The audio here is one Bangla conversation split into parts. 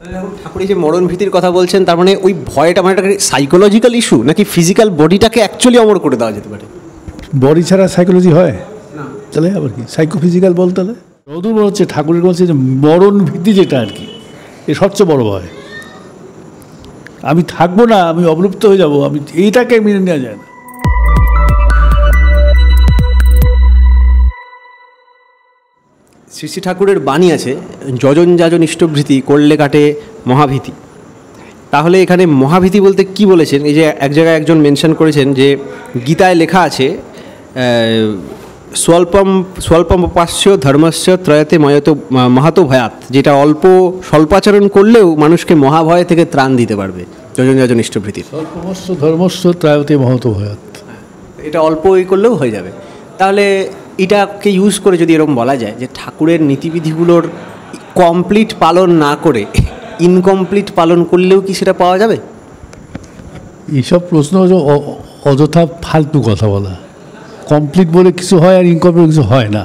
ঠাকুর এই যে মরণ ভীতির কথা বলছেন, তার মানে ওই ভয়টা মানে একটা সাইকোলজিক্যাল ইস্যু, নাকি ফিজিক্যাল বডিটাকে অ্যাকচুয়ালি অমর করে দেওয়া যেতে পারে? বডি ছাড়া সাইকোলজি হয় না, তাহলে আবার কি সাইকোফিজিক্যাল বলতে হলে রদুর হচ্ছে ঠাকুরের বলছে যে মরণ ভীতি যেটা আর কি, এ সবচেয়ে বড় ভয়। আমি থাকবো না, আমি অবলুপ্ত হয়ে যাব, আমি এইটাকে মেনে নেওয়া যায় না। শ্রী শ্রী ঠাকুরের বাণী আছে, যজন যাজন ইষ্টভৃতি করলে কাটে মহাভীতি। তাহলে এখানে মহাভীতি বলতে কি বলেছেন? এই যে এক জায়গায় একজন মেনশন করেছেন যে গীতায় লেখা আছে স্বল্পম্পাস্য ধর্মস্য ত্রয়তে মহাতো ভয়াত, যেটা স্বল্পাচরণ করলেও মানুষকে মহাভয় থেকে ত্রাণ দিতে পারবে। যজন যাজন ইষ্টভৃতি স্বল্পমস্য ধর্মস্য ত্রয়তে মহাতো ভয়াত, এটা অল্পই করলেও হয়ে যাবে। তাহলে এটাকে ইউজ করে যদি এরকম বলা যায় যে ঠাকুরের নীতিবিধিগুলোর কমপ্লিট পালন না করে ইনকমপ্লিট পালন করলেও কি সেটা পাওয়া যাবে? এইসব প্রশ্ন অযথা ফালতু কথা বলা। কমপ্লিট বলে কিছু হয় আর ইনকমপ্লিট কিছু হয় না।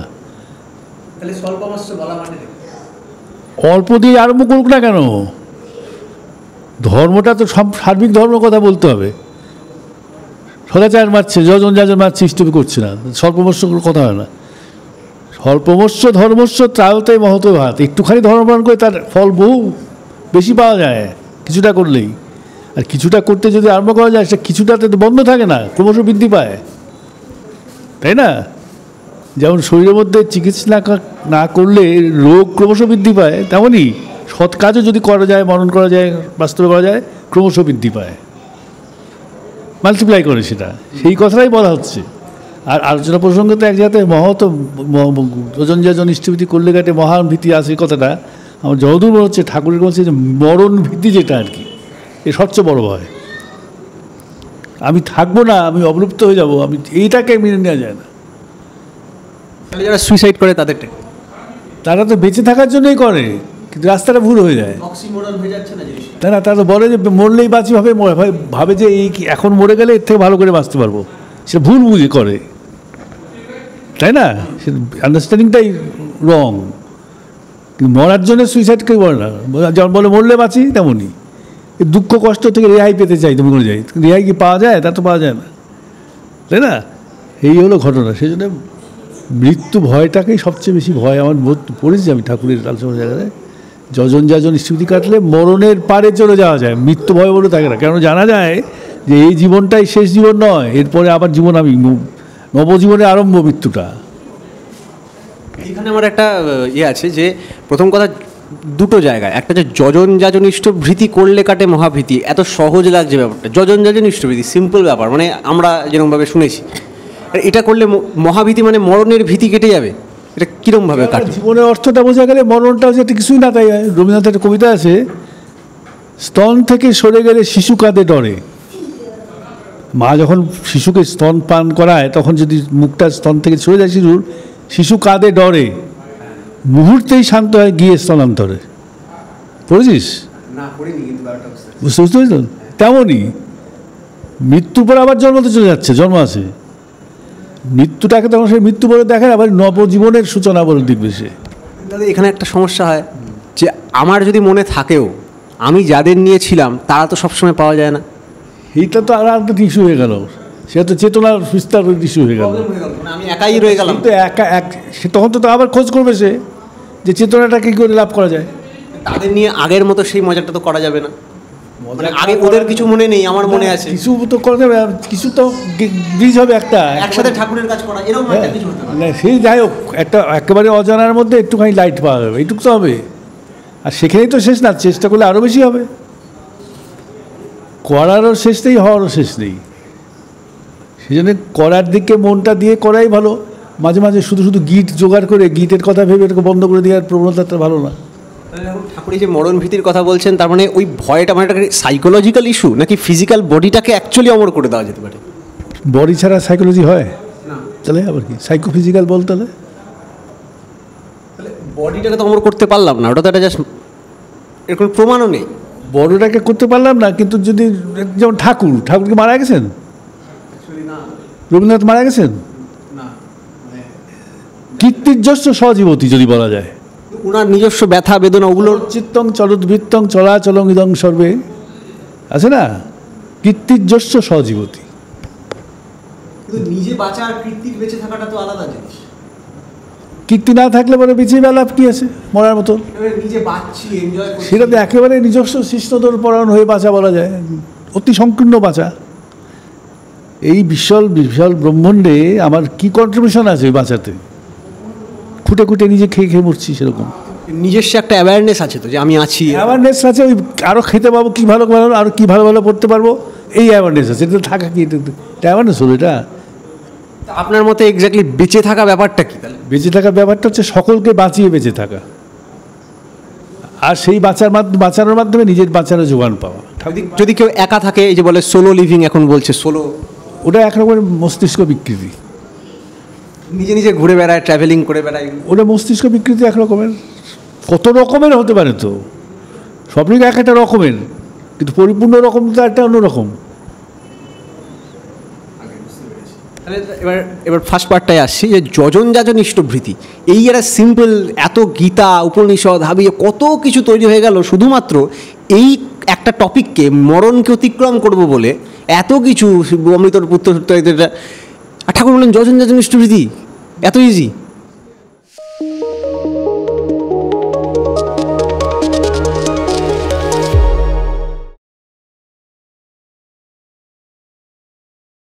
তাহলে স্বল্পমস্য বলা মানে অল্প দিয়ে আরম্ভ করুক না কেন? ধর্মটা তো সার্বিক ধর্মের কথা বলতে হবে। সদাচার মারছে, যজন যাজন মারছে, ইষ্টভি করছে না, স্বল্পমস্য কথা হয় না। স্বল্পমস্য ধর্মস্য ত্রায়তে মহতো ভাত, একটুখানি ধর্ম পালন করে তার ফল বহু বেশি পাওয়া যায় কিছুটা করলেই। আর কিছুটা করতে যদি আরম্ভ করা যায়, সে কিছুটাতে তো বন্ধ থাকে না, ক্রমশ বৃদ্ধি পায়, তাই না? যেমন শরীরের মধ্যে চিকিৎসা না করলে রোগ ক্রমশ বৃদ্ধি পায়, তেমনই সৎ কাজও যদি করা যায়, মনন করা যায়, বাস্তবে করা যায়, ক্রমশ বৃদ্ধি পায়, মাল্টিপ্লাই করে সেটা। সেই কথাটাই বলা হচ্ছে। আর আলোচনা প্রসঙ্গে তো এক জায়গাতে যজন যাজন ইষ্টভীতি করলে কাটে মহান ভীতি আছে, এই কথাটা আমার যদূর হচ্ছে ঠাকুরের বলছে যে মরণ ভীতি যেটা আর কি, এ সবচেয়ে বড় ভয়। আমি থাকবো না, আমি অবলুপ্ত হয়ে যাব, আমি এইটাকে মেনে নেওয়া যায় না। যারা সুইসাইড করে তারা তো বেঁচে থাকার জন্যই করে, কিন্তু রাস্তাটা ভুল হয়ে যায়, তাই না? তারা তো বলে যে মরলেই বাঁচি, ভাবে যে এই এখন মরে গেলে এর থেকে ভালো করে বাঁচতে পারবো, সেটা ভুল বুঝে করে, তাই না? সে আন্ডারস্ট্যান্ডিংটাই রং। মরার জন্য সুইসাইড কেউ বলে না, যেমন বলে মরলে বাঁচি, তেমনই দুঃখ কষ্ট থেকে রেহাই পেতে চাই, তুমি মরে যাই, রেহাই কি পাওয়া যায়? তা তো পাওয়া যায় না, তাই না? এই হলো ঘটনা। সেই জন্য মৃত্যু ভয়টাকেই সবচেয়ে বেশি ভয় আমার পড়েছি আমি ঠাকুরের আলোচনার জায়গায়। যজন যাজন ইষ্টভীতি কাটলে মরণের পারে চলে যাওয়া যায়, মৃত্যু ভয় বলে থাকে না। কেন জানা যায় যে এই জীবনটাই শেষ জীবন নয়, এরপরে আবার জীবন, আমি নবজীবনের আরম্ভ মৃত্যুটা। এখানে আমার একটা আছে যে প্রথম কথা দুটো জায়গায়, একটা যে যজন যাজন ইষ্টভৃতি করলে কাটে মহাভীতি, এত সহজ লাগছে ব্যাপারটা। যজন যাজন ইষ্টভৃতি সিম্পল ব্যাপার, মানে আমরা যেরকমভাবে শুনেছি, এটা করলে মহাভীতি মানে মরণের ভীতি কেটে যাবে, এটা কীরকমভাবে কাটে? জীবনের অর্থটা বোঝা গেলে মরণটা হচ্ছে কিছুই না, তাই রবীন্দ্রনাথের একটা কবিতা আছে, স্তন থেকে সরে গেলে শিশু কাঁদে ডরে। মা যখন শিশুকে স্তন পান করায়, তখন যদি মুখটা স্তন থেকে সরে যায় শিশু কাঁদে ডরে, মুহূর্তেই শান্ত হয় গিয়ে স্তনান্তরে। পড়েছিস? বুঝতে পেরেছেন? তেমনই মৃত্যুর পর আবার জন্মতে চলে যাচ্ছে, জন্ম আছে, মৃত্যুটাকে তখন সেই মৃত্যু বলে দেখায়, আবার নবজীবনের সূচনা বলে দেখবে সে। দাদা এখানে একটা সমস্যা হয় যে আমার যদি মনে থাকেও, আমি যাদের নিয়ে ছিলাম তারা তো সবসময় পাওয়া যায় না। এইটা তো আর একটা ইস্যু হয়ে গেল, সেটা তো চেতনার বিস্তার ইস্যু হয়ে গেল, আমি একাই রয়ে গেলাম। তো সে তখন তো আবার খোঁজ করবে সে, যে চেতনাটা কী করে লাভ করা যায়। তাদের নিয়ে আগের মতো সেই মজাটা তো করা যাবে না, মানে আগে ওদের কিছু মনে নেই, আমার মনে আছে, কিছু তো করা যাবে, কিছু তো ব্রিজ হবে, একটা একসাথে ঠাকুরের কাজ করা, এরকম একটা কিছু হতে পারে। সেই যাই হোক, একটা একেবারে অজানার মধ্যে একটুখানি লাইট পাওয়া যাবে, এইটুকু তো হবে। আর সেখানেই তো শেষ না, চেষ্টা করলে আরও বেশি হবে, করারও শেষ নেই, হওয়ারও শেষ নেই। সেই জন্য করার দিকে মনটা দিয়ে করাই ভালো। মাঝে মাঝে শুধু শুধু গীত জোগাড় করে গীতের কথা ভেবে এটাকে বন্ধ করে দেওয়ার প্রবণতাটা ভালো না। ঠাকুর এই যে মরণ ভীতির কথা বলছেন, তার মানে ওই ভয়টা মানে একটা সাইকোলজিক্যাল ইস্যু, নাকি ফিজিক্যাল বডিটাকে অ্যাকচুয়ালি অমর করে দেওয়া যেতে পারে? বডি ছাড়া সাইকোলজি হয় না, তাহলে আবার কি সাইকোফিজিক্যাল বলতে হলে বডিটাকে তো অমর করতে পারলাম না, ওটা তো একটা জাস্ট এর কোনো প্রমাণও নেই। বড়টাকে করতে পারলাম না, কিন্তু যদি যেমন ঠাকুরকে মারা গেছেন, রবীন্দ্রনাথ মারা গেছেন, কীর্তির্যস্য সজীবতী যদি বলা যায়, ওনার নিজস্ব ব্যথা বেদনা ওগুলোর চিত্তং চলদ্বৃত্তং চলাচলং ইদং সর্বে আছে না, কীর্তির্যস্য সজীবতি। কিন্তু নিজে বাঁচা আর কীর্তির বেঁচে থাকাটা তো আলাদা জিনিস। কীর্তি না থাকলে পরে বেঁচে লাভ কি আছে, মরার মতো। নিজে বাঁচছি, এনজয় করছি, সেটা তো একেবারে নিজস্ব শিষ্টদর পরায়ণ হয়ে বাঁচা বলা যায়, অতি সংকীর্ণ বাঁচা। এই বিশাল বিশাল ব্রহ্মাণ্ডে আমার কি কন্ট্রিবিউশন আছে বাঁচাতে? খুঁটে খুঁটে নিজে খেয়ে খেয়ে মরছি, সেরকম নিজস্ব একটা অ্যাওয়ারনেস আছে তো যে আমি আছি, অ্যাওয়ারনেস আছে। ওই আরও খেতে পাবো, কী ভালো ভালো আরও কী ভালো ভালো পড়তে পারবো, এই অ্যাওয়ারনেস আছে। এটা থাকা কি, এটা অ্যাওয়ারনেস হলো এটা? আপনার মতে এক্স্যাক্টলি বেঁচে থাকা ব্যাপারটা কি তাহলে? বেঁচে থাকার ব্যাপারটা হচ্ছে সকলকে বাঁচিয়ে বেঁচে থাকা, আর সেই বাঁচানোর মাধ্যমে নিজের বাঁচানোর যোগান পাওয়া। যদি কেউ একা থাকে, এই যে বলে সোলো লিভিং, এখন বলছে সোলো, ওটা একরকমের মস্তিষ্ক বিকৃতি। নিজে নিজে ঘুরে বেড়ায়, ট্রাভেলিং করে বেড়ায়, ওটা মস্তিষ্ক বিকৃতি একরকমের। কত রকমের হতে পারে তো, সবই এক একটা রকমের, কিন্তু পরিপূর্ণ রকম তো একটা অন্যরকম। এবার ফার্স্ট পার্টটায় আসছি, যে যজন যাজন ইষ্টভৃতি, এই একটা সিম্পল, এত গীতা উপনিষদ হাবিয়ে কত কিছু তৈরি হয়ে গেল শুধুমাত্র এই একটা টপিককে, মরণকে অতিক্রম করব বলে এত কিছু, অমৃতর পুত্র, আর ঠাকুর বললেন যজন যাজন ইষ্টভৃতি, এত ইজি।